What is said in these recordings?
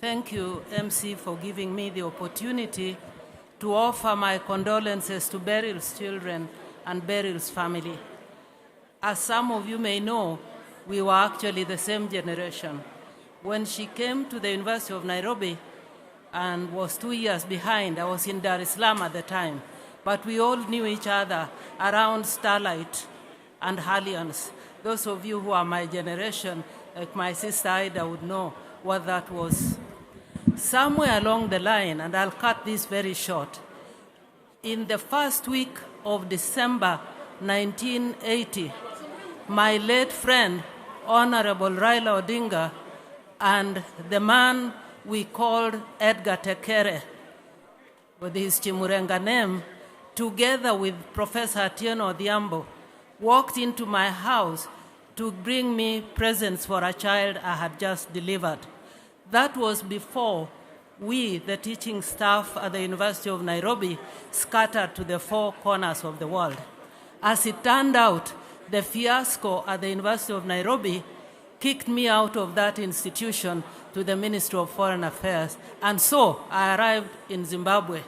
Thank you, MC, for giving me the opportunity to offer my condolences to Beryl's children and Beryl's family. As some of you may know, we were actually the same generation. When she came to the University of Nairobi and was 2 years behind, I was in Dar es Salaam at the time, but we all knew each other around Starlight and Alliance. Those of you who are my generation, like my sister Ida, would know what that was. Somewhere along the line, and I'll cut this very short, in the first week of December 1980, my late friend, Honorable Raila Odinga, and the man we called Edgar Tekere, with his Chimurenga name, together with Professor Atieno Odhiambo, walked into my house to bring me presents for a child I had just delivered. That was before we, the teaching staff at the University of Nairobi, scattered to the four corners of the world. As it turned out, the fiasco at the University of Nairobi kicked me out of that institution to the Ministry of Foreign Affairs, and so I arrived in Zimbabwe.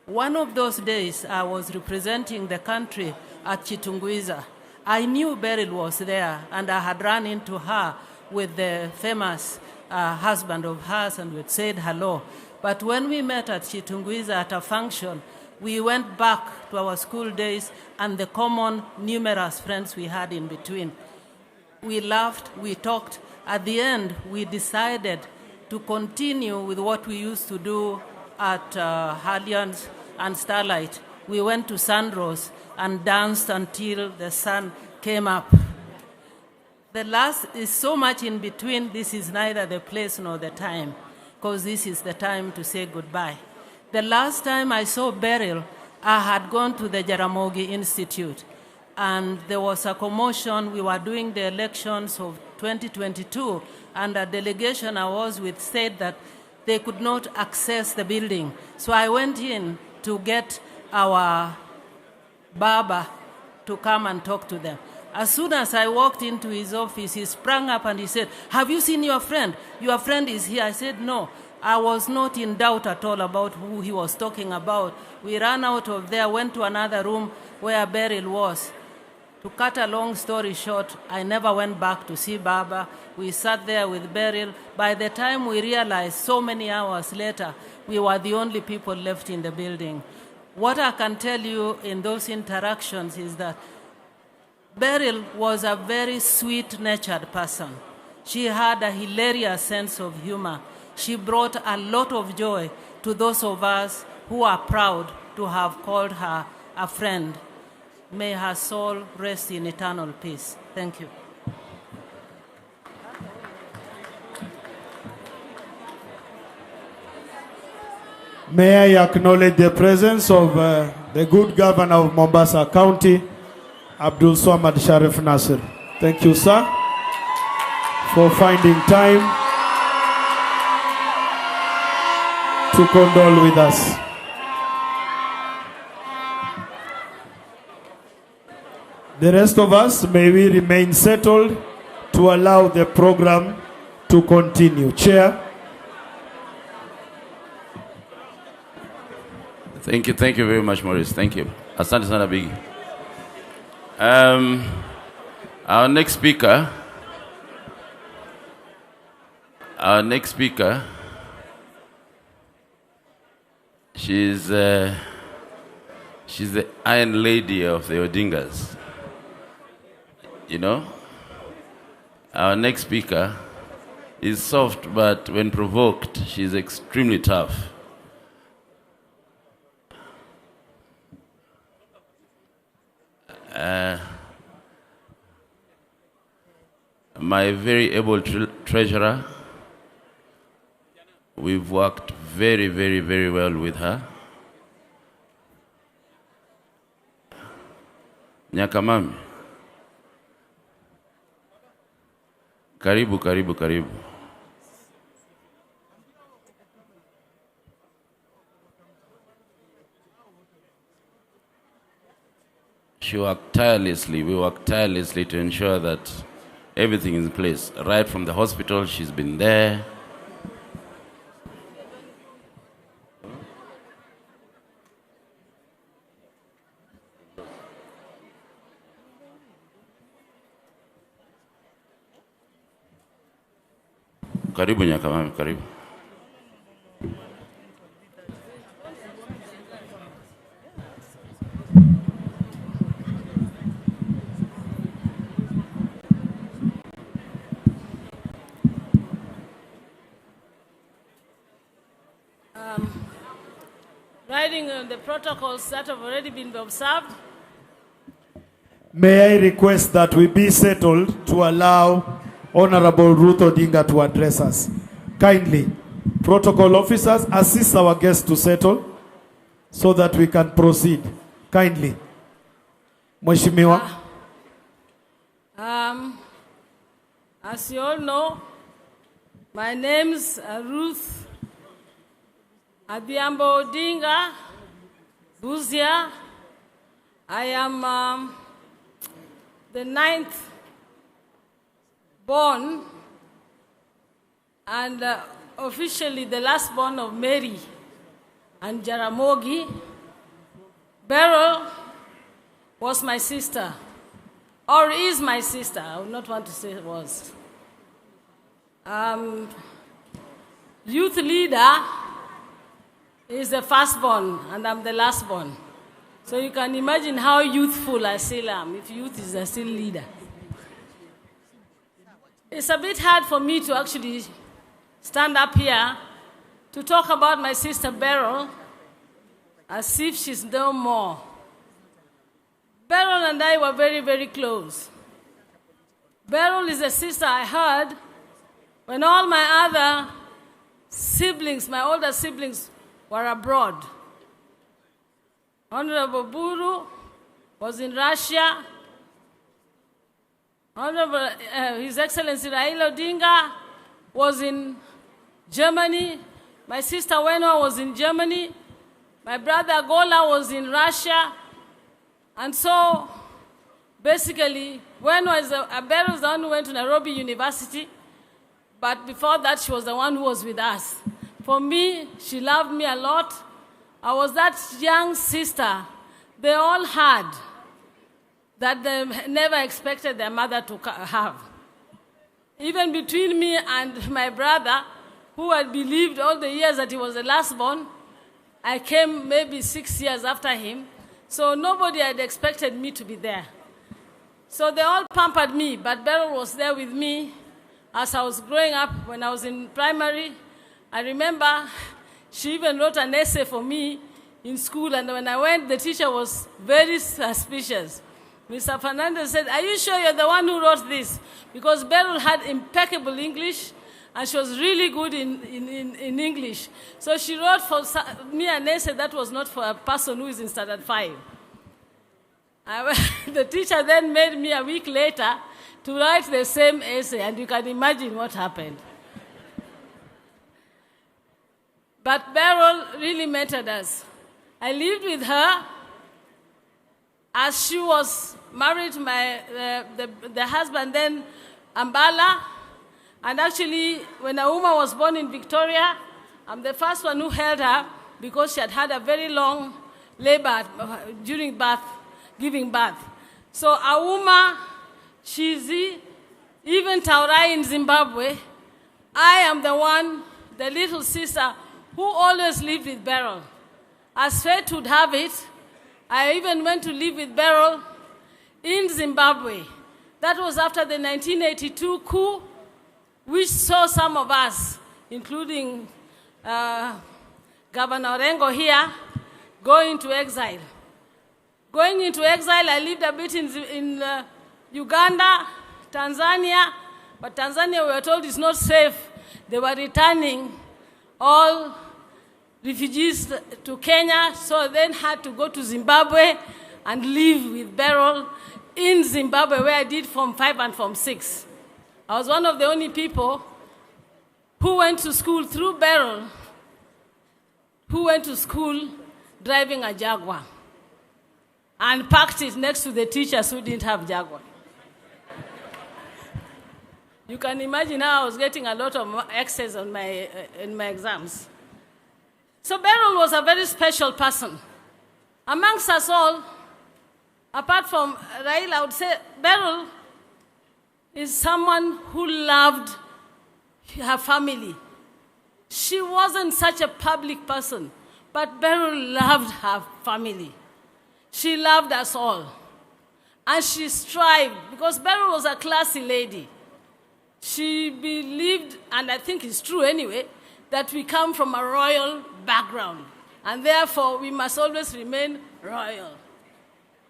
One of those days, I was representing the country at Chitungwiza. I knew Beryl was there, and I had run into her with the famous husband of hers, and we'd said hello. But when we met at Chitungwiza at a function, we went back to our school days and the common numerous friends we had in between. We laughed, we talked. At the end, we decided to continue with what we used to do at Alliance and Starlight. We went to Sandros and danced until the sun came up. The last is so much in between, this is neither the place nor the time, because this is the time to say goodbye. The last time I saw Beryl, I had gone to the Jaramogi Institute, and there was a commotion. We were doing the elections of 2022, and a delegation I was with said that they could not access the building. So I went in to get our barber to come and talk to them. As soon as I walked into his office, he sprang up and he said, "Have you seen your friend? Your friend is here." I said, "No." I was not in doubt at all about who he was talking about. We ran out of there, went to another room where Beryl was. To cut a long story short, I never went back to see Baba. We sat there with Beryl. By the time we realized, so many hours later, we were the only people left in the building. What I can tell you in those interactions is that Beryl was a very sweet-natured person. She had a hilarious sense of humor. She brought a lot of joy to those of us who are proud to have called her a friend. May her soul rest in eternal peace. Thank you. May I acknowledge the presence of the good governor of Mombasa County, Abdul Swamad Sharif Nasir. Thank you, sir, for finding time to condole with us. The rest of us, may we remain settled to allow the program to continue. Chair. Thank you very much, Maurice. Thank you. Asante sana Bigi. Our next speaker, she's the Iron Lady of the Odingas. You know, our next speaker is soft, but when provoked, she's extremely tough. My very able treasurer, we've worked very, very, very well with her. Nyakamami. Karibu, karibu, karibu. She worked tirelessly. We worked tirelessly to ensure that everything is in place. Right from the hospital, she's been there. Karibu Nyakamami, karibu. Riding on the protocols that have already been observed, May I request that we be settled to allow Honorable Ruth Odinga to address us. Kindly, protocol officers, assist our guests to settle so that we can proceed. Kindly. Mheshimiwa. as you all know, my name's Ruth Odinga, Buzia. I am the 9th born and officially the last born of Mary and Jaramogi. Beryl was my sister, or is my sister. I would not want to say it was. Youth leader is the firstborn, and I'm the lastborn. So you can imagine how youthful I still am, if youth is a still leader. It's a bit hard for me to actually stand up here to talk about my sister Beryl as if she's no more. Beryl and I were very, very close. Beryl is a sister I had when all my other siblings, my older siblings, were abroad. Honorable Buru was in Russia. Honorable His Excellency Beryl Odinga was in Germany. My sister Wenwa was in Germany. My brother Gola was in Russia. And so, basically, Wenwa is Beryl was the one who went to Nairobi University. But before that, she was the one who was with us. For me, she loved me a lot. I was that young sister they all had that they never expected their mother to have. Even between me and my brother, who had believed all the years that he was the lastborn, I came maybe 6 years after him, so nobody had expected me to be there. So they all pampered me, but Beryl was there with me as I was growing up. When I was in primary, I remember she even wrote an essay for me in school, and when I went, the teacher was very suspicious. Mr. Fernandez said, "Are you sure you're the one who wrote this?" Because Beryl had impeccable English, and she was really good in English. So she wrote for me an essay that was not for a person who is in Standard 5. The teacher then made me a week later to write the same essay, and you can imagine what happened. But Beryl really mattered us. I lived with her as she was married to the husband then, Ambala. And actually, when Auma was born in Victoria, I'm the first one who held her because she had had a very long labor during giving birth. So Auma, Chizi, even Taurai in Zimbabwe, I am the one, the little sister, who always lived with Beryl. As fate would have it, I even went to live with Beryl in Zimbabwe. That was after the 1982 coup, which saw some of us, including Governor Orengo here, go into exile. Going into exile, I lived a bit in Uganda, Tanzania, but Tanzania, we were told, is not safe. They were returning all refugees to Kenya, so then had to go to Zimbabwe and live with Beryl in Zimbabwe, where I did Form 5 and Form 6. I was one of the only people who went to school through Beryl, who went to school driving a Jaguar and parked it next to the teachers who didn't have Jaguar. You can imagine how I was getting a lot of X's on in my exams. So Beryl was a very special person. Amongst us all, apart from Raila, I would say Beryl is someone who loved her family. She wasn't such a public person, but Beryl loved her family. She loved us all. And she strived, because Beryl was a classy lady. She believed, and I think it's true anyway, that we come from a royal background, and therefore we must always remain royal.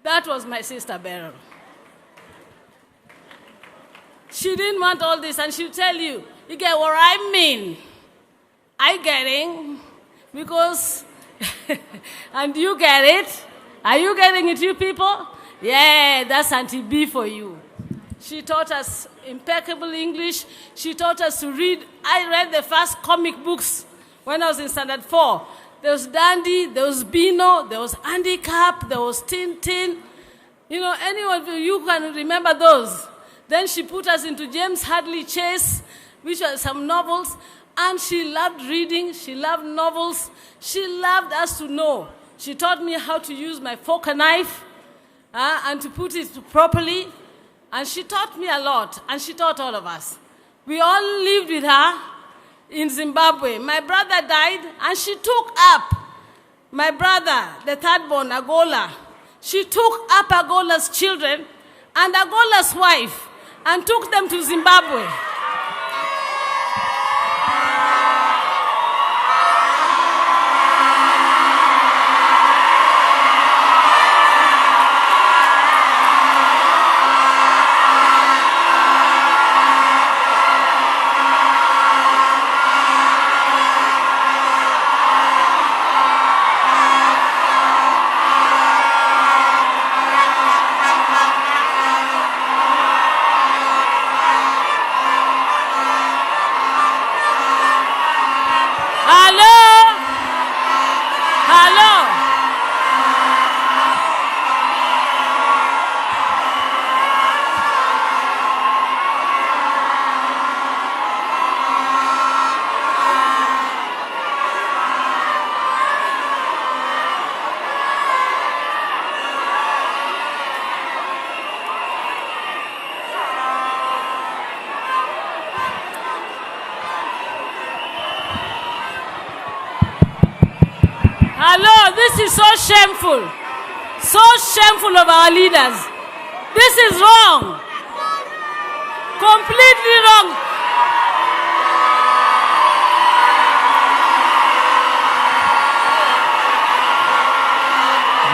That was my sister Beryl. She didn't want all this, and she'll tell you, you get what I mean. I get it, because, and you get it. Are you getting it, you people? Yeah, that's Auntie B for you. She taught us impeccable English. She taught us to read. I read the first comic books when I was in standard 4. There was Dandy, there was Beano, there was Andy Cap, there was Tintin. You know, anyone of you can remember those. Then she put us into James Hadley Chase, which were some novels. And she loved reading. She loved novels. She loved us to know. She taught me how to use my fork and knife and to put it properly. And she taught me a lot, and she taught all of us. We all lived with her in Zimbabwe. My brother died, and she took up my brother, the third born, Agola. She took up Agola's children and Agola's wife and took them to Zimbabwe. Hello, this is so shameful. So shameful of our leaders. This is wrong. Completely wrong.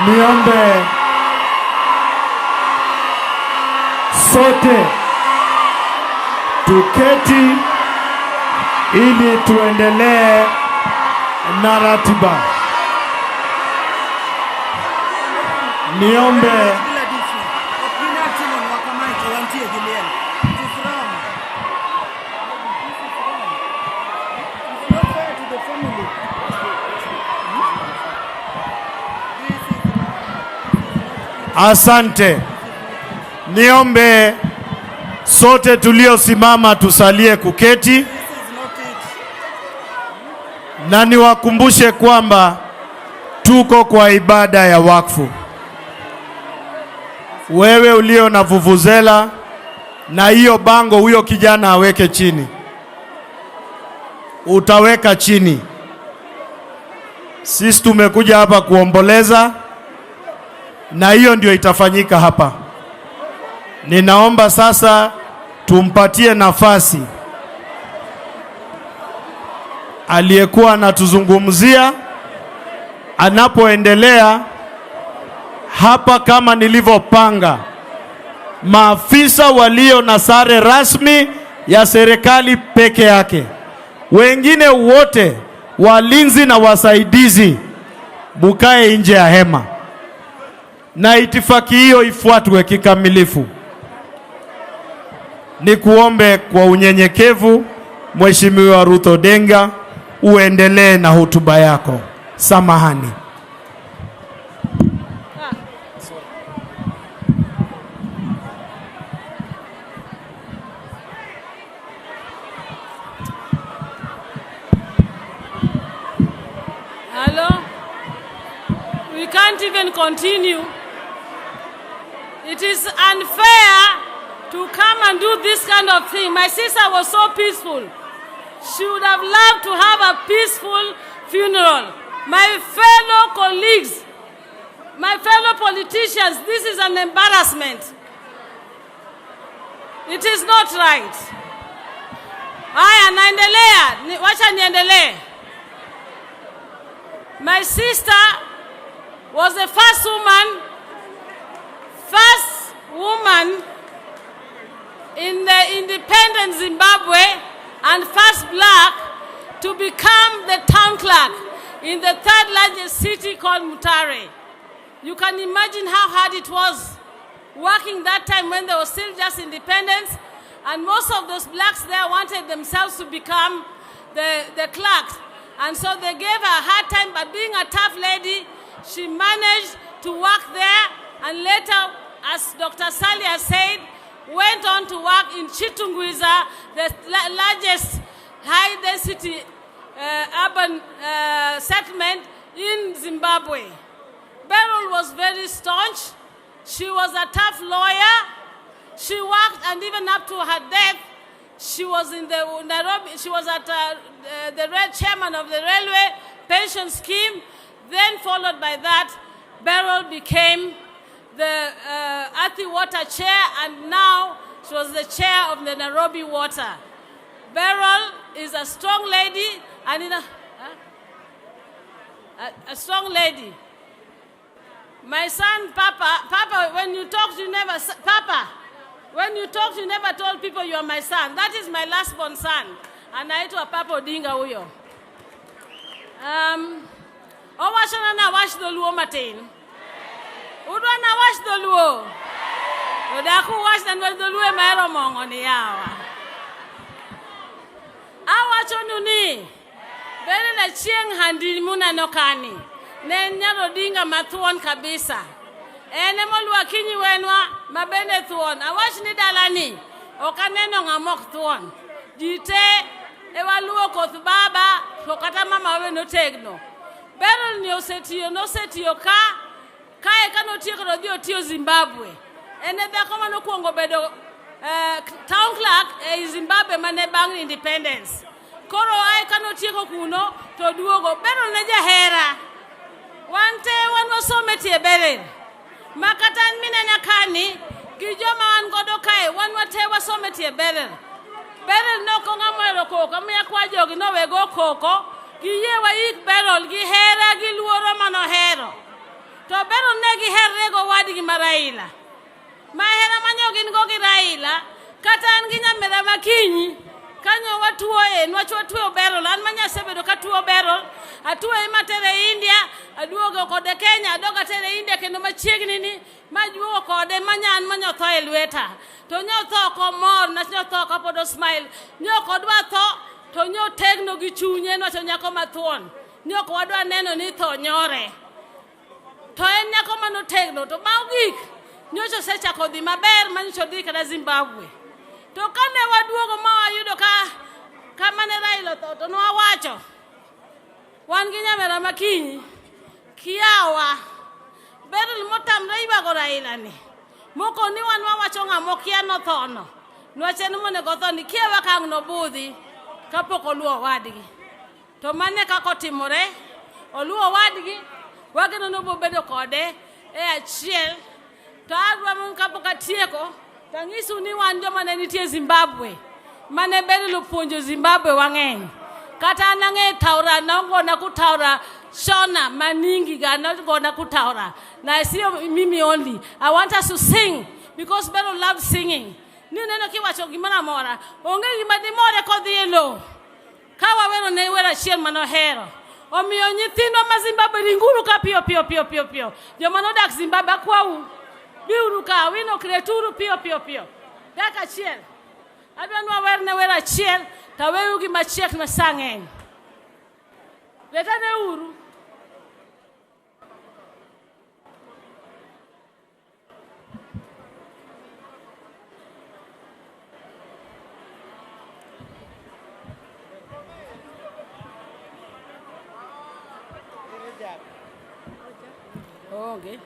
Niombe sote tuketi ili tuendelee na ratiba. Niombe asante. Niombe sote tuliosimama tusalie kuketi, na niwakumbushe kwamba tuko kwa ibada ya wakfu. Wewe ulio na vuvuzela na hiyo bango, huyo kijana aweke chini. Utaweka chini. Sisi tumekuja hapa kuomboleza, na hiyo ndio itafanyika hapa. Ninaomba sasa tumpatie nafasi aliyekuwa anatuzungumzia anapoendelea hapa. Kama nilivyopanga, maafisa walio na sare rasmi ya serikali peke yake, wengine wote walinzi na wasaidizi bukae nje ya hema, na itifaki hiyo ifuatwe kikamilifu. Nikuombe kwa unyenyekevu, Mheshimiwa Ruth Odinga, uendelee na hotuba yako. Samahani. Hello? We can't even continue. It is unfair to come and do this kind of thing. My sister was so peaceful. She would have loved to have a peaceful funeral. My fellow colleagues, my fellow politicians, this is an embarrassment. It is not right. Haya, naendelea. Wacha niendelee. My sister was the first woman in the independent Zimbabwe and first black to become the town clerk in the third largest city called Mutare. You can imagine how hard it was working that time when they were still just independence, and most of those blacks there wanted themselves to become the clerks. And so they gave her a hard time, but being a tough lady, she managed to work there, and later, as Dr. Salia said, went on to work in Chitungwiza, the largest high-density urban settlement in Zimbabwe. Beryl was very staunch. She was a tough lawyer. She worked, and even up to her death, she was in the Nairobi. She was at the chairman of the railway pension scheme. Then, followed by that, Beryl became the Athi Water chair, and now she was the chair of the Nairobi Water. Beryl is a strong lady, and in a strong lady. My son, Papa, when you talk, you never, Papa, when you talk, you never told people you are my son. That is my last born son. Anaitwa Papa Odinga huyo. Owachana na wash the luo matin. Udwa na wash the luo. Odaku wash the luo maero mongo ni yawa. Awachonu ni. Bele na chieng handi muna nokani. Nenya Odinga mathuon kabisa. Ene molwa kinyi wenwa mabende thuon. Awach ni dalani. Okaneno ngamok thuon. Jite ewaluo koth baba. Kokata mama we no tegno. Beryl ni osetiyo ka. Kae kanotiyo kodhi otiyo Zimbabwe. Ene dhako manokuongo bedo town clerk e Zimbabwe mane bang independence. Koro ai kanotiyo kuno to duogo. Beryl ne jahera. Wante wasome tie Beryl. Makatan minena kani kijoma wan godo kae wan wate wasome tie Beryl. Beryl no konga mwero koko amiya kwa jogi no wego koko giye wa ik Beryl gi hera gi luoro mano hero. To Beryl ne gi herrego wadgi Raila. Ma hera manyo gin go gi Raila kata an gi nyamera makinyi kanyo watuo nwach watuo Beryl an manya sebedo katuo Beryl atuo matere India aduogo kode Kenya adoga tere India kendo machiegni ni majuo kode manyan manyo tho e lweta to nyo tho ko mor na nyo tho ka podo smile nyo kodwa tho to nyo tegno gi chunye no to nyako mathuon nyo ko wadwa neno ni tho nyore to en nyako mano tegno to maugik nyocho secha kodhi maber manyo dhi kada Zimbabwe. To kane waduogo ma wayudo ka mane Raila to no wawacho wan gi nyamera makinyi kiawa Beryl motamre ibago Raila ni moko ni wan wawacho ng'amo kia no thono nwache ni mone go thoni kiawa kang no budhi kapok oluo wadgi to mane kako timore oluo wadgi wageno no bobedo kode e achiel to adwa mon kapok atieko tangisu ni wan joma ne nitie Zimbabwe mane Beryl opuonjo Zimbabwe wang'eny kata nange taura nangona kutaura Shona maningi gana kutaura na sio mimi only. I want us to sing because Beryl loves singing. Ni neno kiwacho gimana mora onge gima di more kodhi elo kawa wero ne wera chiel mano hero omiyo nyithindo ma Zimbabwe ringuru ka pio joma no dak Zimbabwe kwau biuru ka wino kreturu pio daka chiel adwa nwa wer ne wera chiel ta weyu gi machiek na sangen leta ne uru okay.